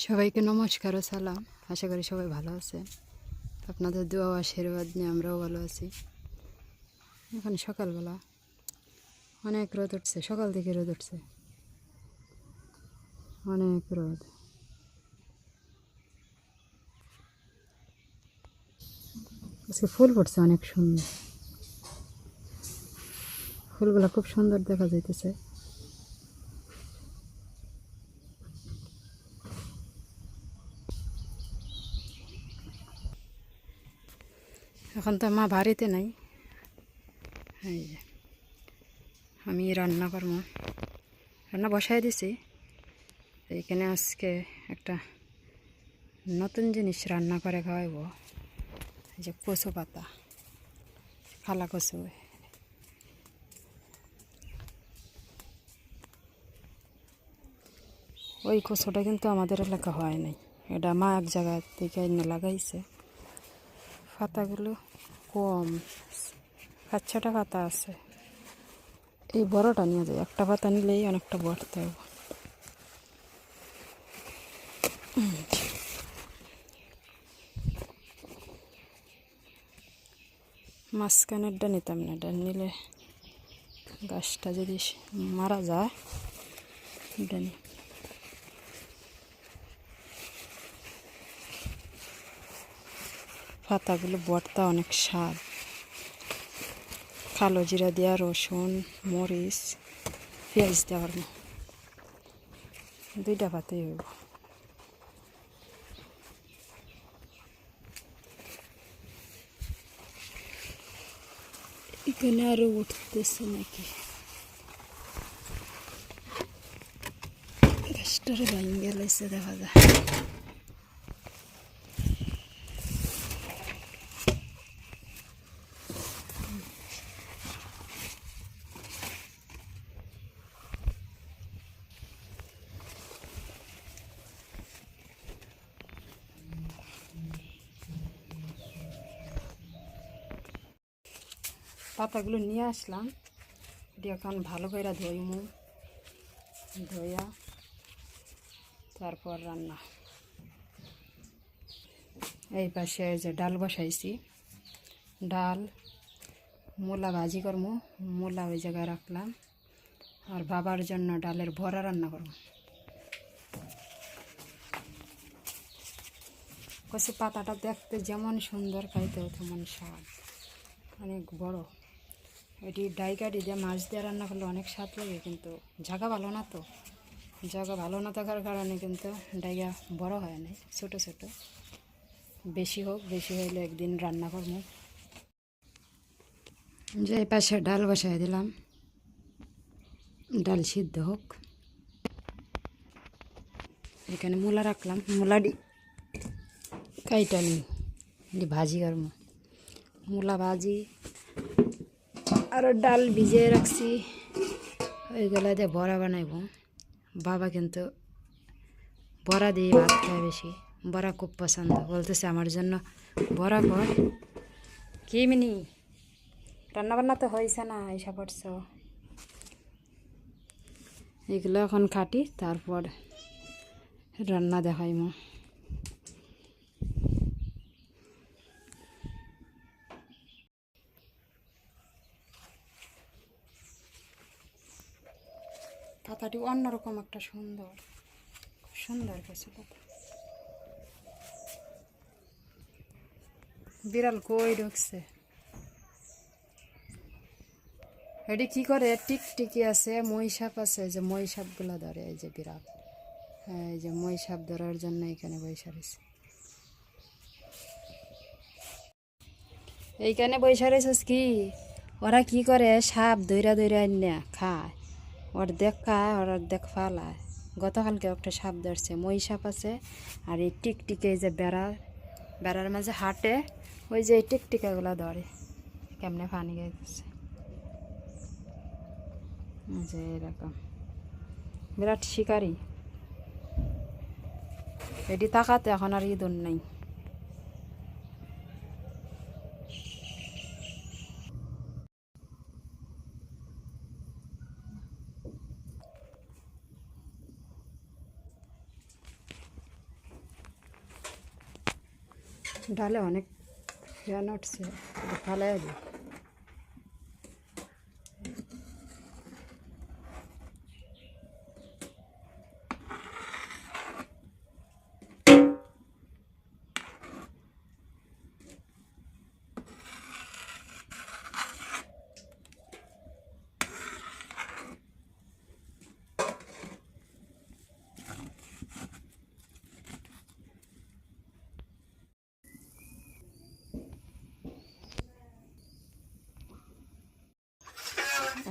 সবাইকে নমস্কার ও সালাম। আশা করি সবাই ভালো আছে। আপনাদের দোয়া ও আশীর্বাদ নিয়ে আমরাও ভালো আছি। এখন সকালবেলা অনেক রোদ উঠছে, সকাল থেকে রোদ উঠছে, অনেক রোদ। আজকে ফুল ফুটছে অনেক সুন্দর, ফুলগুলো খুব সুন্দর দেখা যাইতেছে। এখন তো মা বাড়িতে নাই, এই যে আমি রান্না করবো, রান্না বসাই দিছি। এইখানে আজকে একটা নতুন জিনিস রান্না করে খাওয়াইব, এই যে কচু পাতা, খালা কচু। ওই কচুটা কিন্তু আমাদের এলাকা হয় নাই, এটা মা এক জায়গা থেকে এনে লাগাইছে। পাতাগুলো কম, 5-6টা পাতা আছে। এই বড়টা নিয়ে যায়, একটা পাতা নিলেই অনেকটা বড়তে হবে। মাঝখানেরটা নিতাম না, এটা নিলে গাছটা যদি মারা যায়, এটা নি। পাতাগুলো বড়টা অনেক স্বাদ। কালো জিরা দেওয়া, রসুন, মরিচ, পেঁয়াজ দেওয়ার 2টা পাতাই হইব। এখানে আরো উঠতেছে নাকি, গাছটারে ভেঙে লাইছে দেখা যায়। পাতাগুলো নিয়ে আসলাম, দিয়ে এখন ভালো করে ধুইমু, ধুইয়া তারপর রান্না। এই পাশে যে ডাল বসাইছি, ডাল মূলা ভাজি করবো, মূলা ওই জায়গায় রাখলাম। আর বাবার জন্য ডালের বড়া রান্না করব। কচু পাতাটা দেখতে যেমন সুন্দর, খাইতেও তেমন স্বাদ, অনেক বড়। এটি ডাইকাটি দিয়ে মাছ দিয়ে রান্না করলে অনেক স্বাদ লাগে, কিন্তু জায়গা ভালো না, তো জায়গা ভালো না থাকার কারণে কিন্তু ডাইগা বড় হয় না, ছোটো ছোটো। বেশি হোক, বেশি হইলে একদিন রান্না করবো। যে পাশে ডাল বসাই দিলাম, ডাল সিদ্ধ হোক। এখানে মূলা রাখলাম, মূলাটি কাইটা নিই, ভাজি করবো। মূলা ভাজি আর ডাল ভিজিয়ে রাখছি, ওইগুলো দিয়ে বড়া বানাইব। বাবা কিন্তু বড়া দিয়ে ভাত খায় বেশি, বড়া খুব পছন্দ, বলতেছে আমার জন্য বড়া কর। কি মিনি রান্নাবান্না তো হয়েছে না, এসা পড়ছ। এগুলো এখন কাটি, তারপর রান্না দেখাইম। পাতাটি অন্যরকম একটা সুন্দর, সুন্দর কচু পাতা। বিড়াল কই ঢুকছে, এটি কি করে, টিকটিকি আছে, মই সাপ আছে, যে মই সাপগুলো ধরে, এই যে বিড়াল, হ্যাঁ এই যে মই সাপ ধরার জন্য এখানে বৈশা রয়েছে। এইখানে বৈশা রয়েছিস কি, ওরা কি করে, সাপ দৈরা দৈরা না খায়, অর্ধেক খায় আর অর্ধেক ফালায়। গতকালকে একটা সাপ ধরছে, মই সাপ আছে। আর এই টিকটিকে যে বেড়ার মাঝে হাঁটে, ওই যে এই টিকটিকাগুলো ধরে, কেমনে পানি গাইতেছে, যে এরকম বিরাট শিকারি। এটি তাকাতে এখন আর ইঁদুর নেই। ডালে অনেক ফ্যান উঠছে, ফালাই দিই।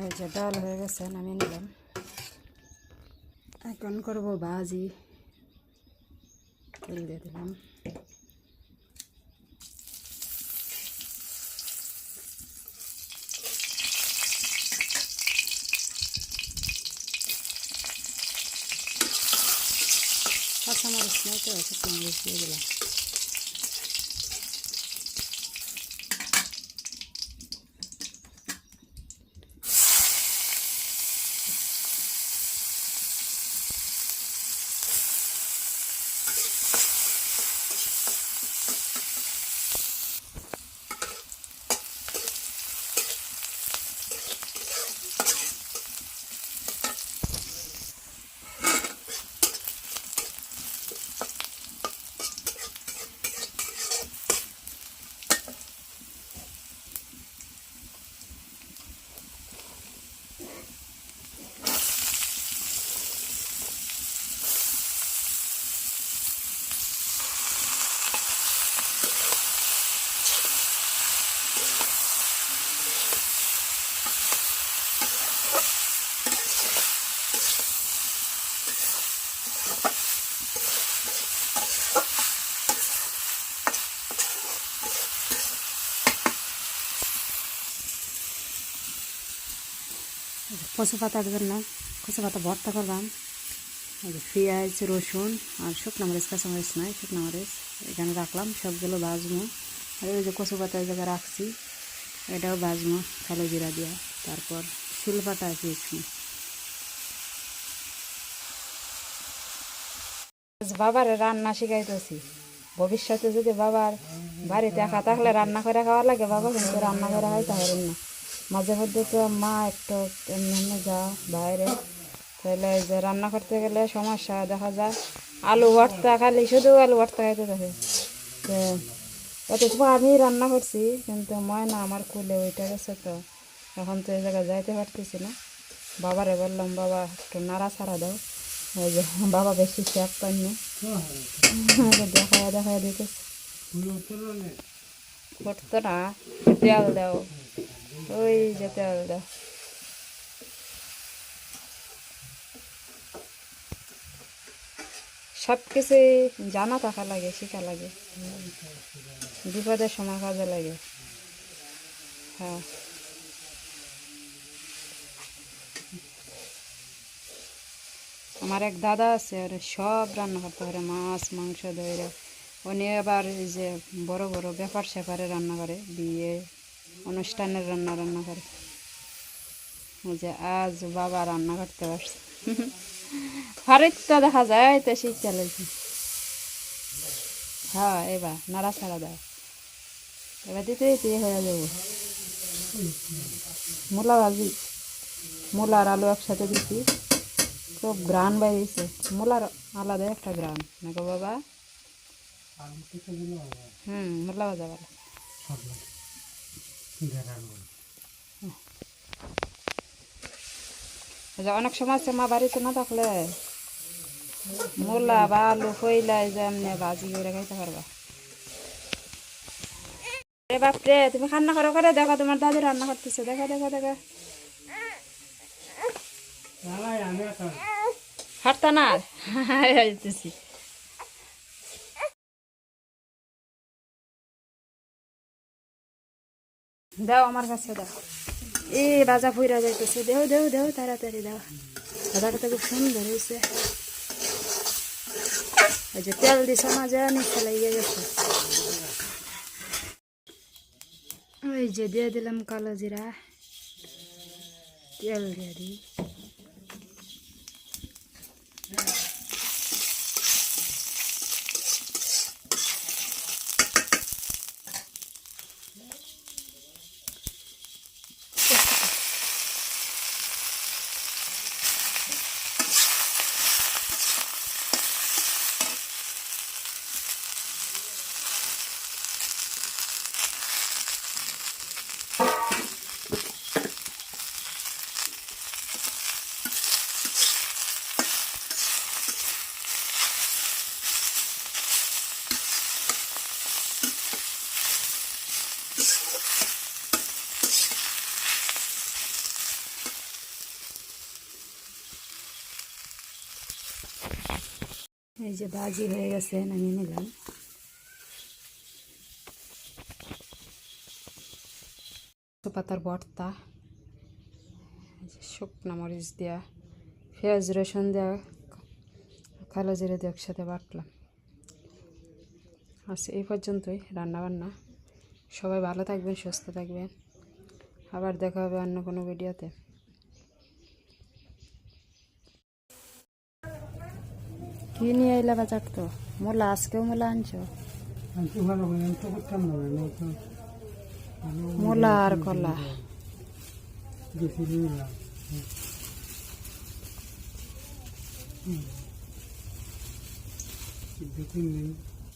এই যে ডাল হয়ে গেছে, নামিয়ে নিলাম। এখন করবো ভাজি, তেল দিয়ে দিলাম। কাঁচামরিচ নাই তো, শুকনো মরিচ দিয়ে দিলাম। কচু পাতার জন্য কচু পাতা ভর্তা করলাম। পেঁয়াজ, রসুন আর শুকনো মরিচ, কাঁচামরিচ নয়, শুকনো মরিচ এখানে রাখলাম। সবগুলো ভাজবো। আর ওই যে কচু পাতা জায়গায় রাখছি, এটাও ভাজবো কালো জিরা দিয়া। তারপর শিলপাটা দিয়েছি। বাবার রান্না শিখাইতেছি। ভবিষ্যতে যদি বাবার বাড়িতে একা থাকলে রান্না করে খাওয়া লাগে, বাবা কিন্তু রান্না করে খাইতে পারেন না। মাঝে মধ্যে তো মা একটু এমনি যা বাইরে, তাহলে যে রান্না করতে গেলে সমস্যা দেখা যায়। আলু ভর্তা খালি শুধু আলু ভর্তা খাইতে থাকে। তো অথচ আমি রান্না করছি, কিন্তু ময়না আমার কুলে ওইটা গেছে, তো এখন তো এই জায়গায় যাইতে পারতেছি না। বাবারে বললাম, বাবা একটু নাড়া ছাড়া দাও। ওই যে বাবা বেশি শেখ পাইনি, দেখায় দিতেছে। ফুটতো না, তেল দাও, ওই যে তেল দাও। সব কিছুই জানা থাকা লাগে, শেখা লাগে, বিপদের সময় কাজে লাগে। হ্যাঁ, আমার এক দাদা আছে, ওরা সব রান্না করতে পারে, মাছ মাংস ধরে। উনি আবার এই যে বড় বড় ব্যাপার স্যাপারে রান্না করে, বিয়ে অনুষ্ঠানের রান্না করে। ওই যে আজ বাবা রান্না করতে পারছে। হারিতটা দেখা যায়, তো শীত চালাইছে। হ্যাঁ, এবার নাড়া ছাড়া দেয়, এবার দিতে দিতে হয়ে যাবো। মূলা ভাজি, মূলা আর আলু একসাথে দিচ্ছি, খুব গ্রান বাইরেছে। মূলার আলাদা একটা গ্রান নাকি বাবা? মূলা ভাজা ভালো। অনেক সময় আছে মা বাড়িতে না থাকলে মূলা বা আলু কইলাই যে এমনি ভাজি করে খাইতে পারবা। এ বাপরে, তুমি রান্না করো করে দেখো, তোমার দাদি রান্না করতেছে, দেখো দেখো দেখো। হাঁটতা না যেতেছি। দাও আমার কাছে দাও। এ বাজা ফুইরা যাইতেছে, দেও দেও দেও, তাড়াতাড়ি দাও। ভাজাটা তো খুব সুন্দর হয়েছে। ওই যে তেল দিছে না, যে নিচে লেগে গেছে। ওই যে দিয়ে দিলাম কালো জিরা, তেল দিয়ে দিই। এই যে ভাজি হয়ে গেছে, নামিয়ে নিলাম। পাতার ভর্তা, শুকনো মরিচ দেওয়া, পেঁয়াজ রসুন দেওয়া, কালো জিরে দিয়ে একসাথে বাটলাম। আচ্ছা, এই পর্যন্তই রান্নাবান্না। সবাই ভালো থাকবেন, সুস্থ থাকবেন। আবার দেখা হবে অন্য কোনো ভিডিওতে। কি নিয়ে এলে বাজার? তো মোলা, আজকেও মোলা আনছো? মোলা আর কলা। দু তিন দিন